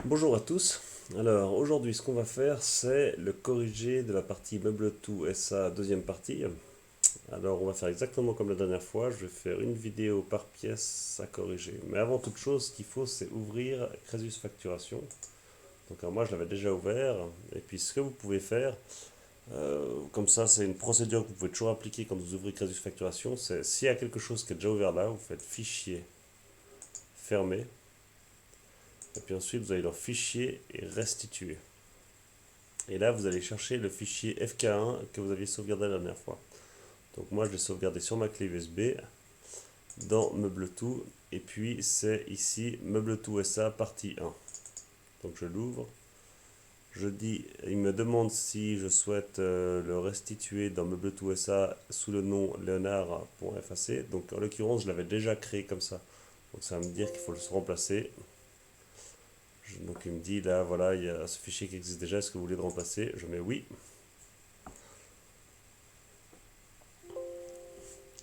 Bonjour à tous. Alors aujourd'hui ce qu'on va faire c'est le corrigé de la partie Meuble Tout SA deuxième partie. Alors on va faire exactement comme la dernière fois, je vais faire une vidéo par pièce à corriger. Mais avant toute chose ce qu'il faut c'est ouvrir Crésus Facturation. Donc moi je l'avais déjà ouvert et puis ce que vous pouvez faire, comme ça c'est une procédure que vous pouvez toujours appliquer quand vous ouvrez Crésus Facturation, c'est s'il y a quelque chose qui est déjà ouvert là, vous faites fichier, fermer, et puis ensuite vous allez dans fichier et restituer. Et là, vous allez chercher le fichier FK1 que vous aviez sauvegardé la dernière fois. Donc moi, je l'ai sauvegardé sur ma clé USB dans Meuble Tout. Et puis, c'est ici Meuble Tout SA partie 1. Donc je l'ouvre. Je dis, il me demande si je souhaite le restituer dans Meuble Tout SA sous le nom Léonard.fac. Donc en l'occurrence, je l'avais déjà créé comme ça. Donc ça va me dire qu'il faut le remplacer. Donc il me dit là, voilà, il y a ce fichier qui existe déjà. Est-ce que vous voulez le remplacer? Je mets oui.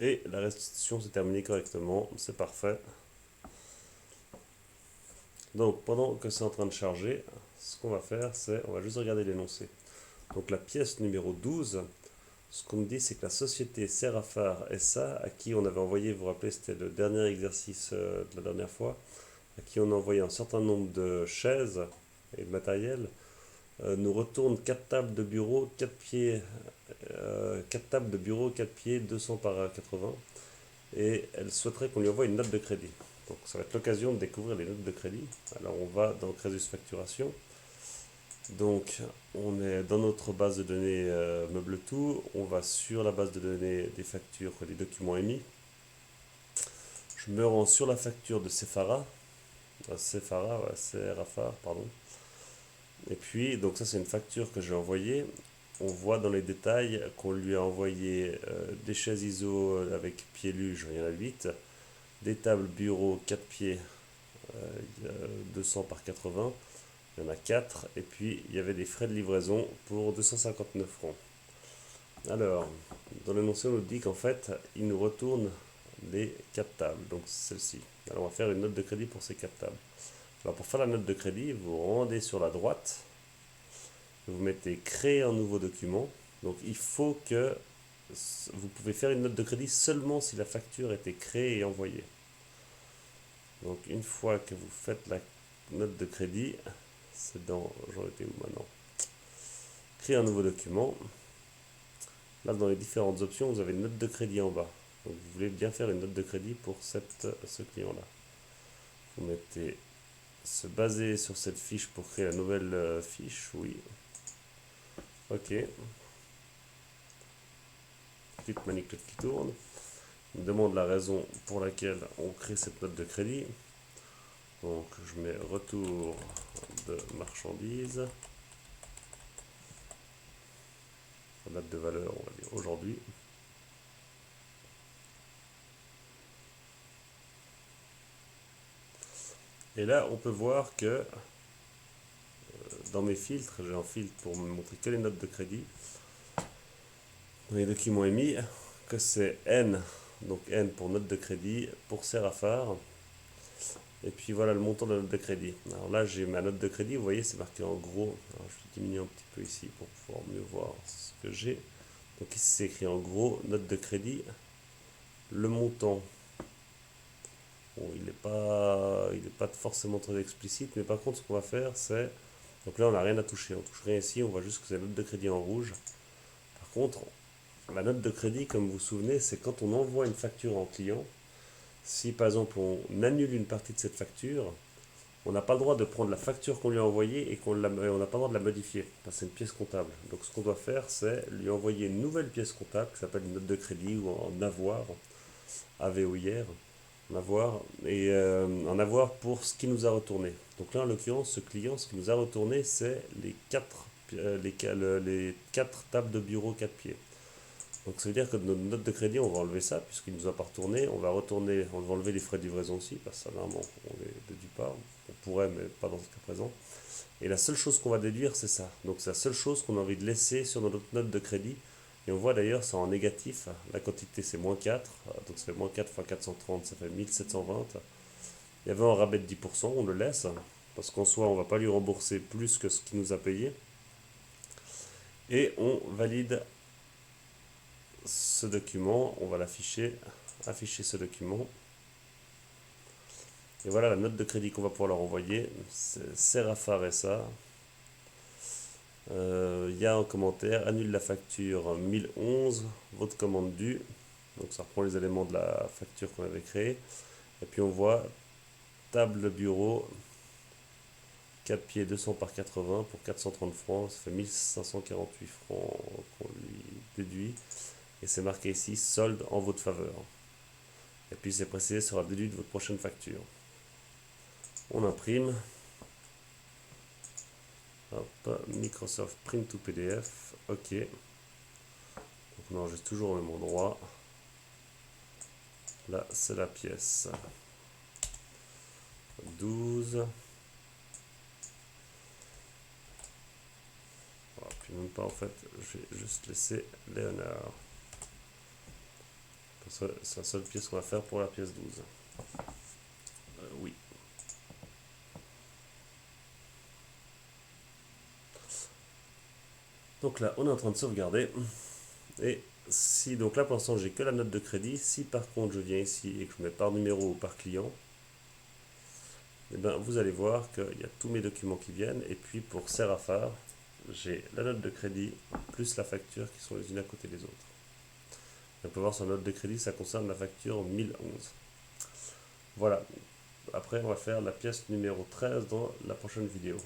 Et la restitution s'est terminée correctement, c'est parfait. Donc pendant que c'est en train de charger, ce qu'on va faire, c'est, on va juste regarder l'énoncé. Donc la pièce numéro 12, ce qu'on me dit, c'est que la société Serafar SA, à qui on avait envoyé, vous vous rappelez, c'était le dernier exercice de la dernière fois, à qui on a envoyé un certain nombre de chaises et de matériel, nous retourne 4 tables de bureau, 4 pieds, 4 tables de bureau, 4 pieds, 200 par 80. Et elle souhaiterait qu'on lui envoie une note de crédit. Donc ça va être l'occasion de découvrir les notes de crédit. Alors on va dans Crésus Facturation. Donc on est dans notre base de données Meuble Tout. On va sur la base de données des factures, des documents émis. Je me rends sur la facture de Sephara. Sephara, ouais, Serafar, pardon. Et puis, donc ça c'est une facture que j'ai envoyée. On voit dans les détails qu'on lui a envoyé des chaises ISO avec pieds luge, il y en a 8, des tables bureau 4 pieds, 200 par 80, il y en a 4, et puis il y avait des frais de livraison pour 259 francs. Alors, dans l'énoncé, on nous dit qu'en fait, il nous retourne les 4 tables, donc celle-ci. Alors, on va faire une note de crédit pour ces 4 tables. Alors, pour faire la note de crédit, vous rendez sur la droite, vous mettez créer un nouveau document. Donc, il faut que vous pouvez faire une note de crédit seulement si la facture a été créée et envoyée. Donc, une fois que vous faites la note de crédit, c'est dans, j'en étais où maintenant? Créer un nouveau document. Là, dans les différentes options, vous avez une note de crédit en bas. Donc, vous voulez bien faire une note de crédit pour ce client-là. Vous mettez se baser sur cette fiche pour créer la nouvelle fiche, oui. Ok. Petite manip qui tourne. Il me demande la raison pour laquelle on crée cette note de crédit. Donc, je mets retour de marchandises. Date de valeur, on va dire aujourd'hui. Et là, on peut voir que dans mes filtres, j'ai un filtre pour me montrer que les notes de crédit. Dans les documents émis, que c'est N, donc N pour note de crédit, pour Serafar. Et puis voilà le montant de la note de crédit. Alors là, j'ai ma note de crédit, vous voyez, c'est marqué en gros. Alors, je vais diminuer un petit peu ici pour pouvoir mieux voir ce que j'ai. Donc ici, c'est écrit en gros, note de crédit. Le montant, bon, il n'est pas forcément très explicite, mais par contre, ce qu'on va faire, c'est. Donc là, on n'a rien à toucher, on touche rien ici, on voit juste que c'est la note de crédit en rouge. Par contre, la note de crédit, comme vous vous souvenez, c'est quand on envoie une facture en client. Si par exemple on annule une partie de cette facture, on n'a pas le droit de prendre la facture qu'on lui a envoyée et on n'a pas le droit de la modifier. C'est une pièce comptable. Donc ce qu'on doit faire, c'est lui envoyer une nouvelle pièce comptable qui s'appelle une note de crédit ou en avoir, AVOIR, en avoir, et en avoir pour ce qui nous a retourné. Donc là, en l'occurrence, ce client, ce qui nous a retourné, c'est les 4 tables de bureau 4 pieds. Donc ça veut dire que notre note de crédit, on va enlever ça, puisqu'il ne nous a pas retourné. On va enlever les frais de livraison aussi, parce que ça, normalement, on les déduit pas. On pourrait, mais pas dans ce cas présent. Et la seule chose qu'on va déduire, c'est ça. Donc c'est la seule chose qu'on a envie de laisser sur notre note de crédit. Et on voit d'ailleurs, c'est en négatif. La quantité, c'est moins 4. Donc ça fait moins 4 fois 430, ça fait 1720. Il y avait un rabais de 10%, on le laisse. parce qu'en soi, on ne va pas lui rembourser plus que ce qu'il nous a payé. Et on valide ce document, on va l'afficher, afficher ce document. Et voilà la note de crédit qu'on va pouvoir leur envoyer. C'est Serafar SA. Il y a un commentaire, annule la facture 1011, votre commande due. Donc ça reprend les éléments de la facture qu'on avait créée. Et puis on voit table de bureau, 4 pieds 200 par 80 pour 430 francs. Ça fait 1548 francs qu'on lui déduit. Et c'est marqué ici, solde en votre faveur. Et puis c'est précisé, sera déduit de votre prochaine facture. On imprime. Hop, Microsoft Print to PDF. OK. Donc on enregistre toujours au même endroit. Là, c'est la pièce 12. Voilà, puis même pas en fait, je vais juste laisser Léonard. C'est la seule pièce qu'on va faire pour la pièce 12. Oui. Donc là, on est en train de sauvegarder. Et si, donc là pour l'instant, j'ai que la note de crédit. Si par contre je viens ici et que je mets par numéro ou par client, et bien, vous allez voir qu'il y a tous mes documents qui viennent. Et puis pour Serafar, j'ai la note de crédit plus la facture qui sont les unes à côté des autres. On peut voir sur la note de crédit, ça concerne la facture 1011. Voilà. Après, on va faire la pièce numéro 13 dans la prochaine vidéo.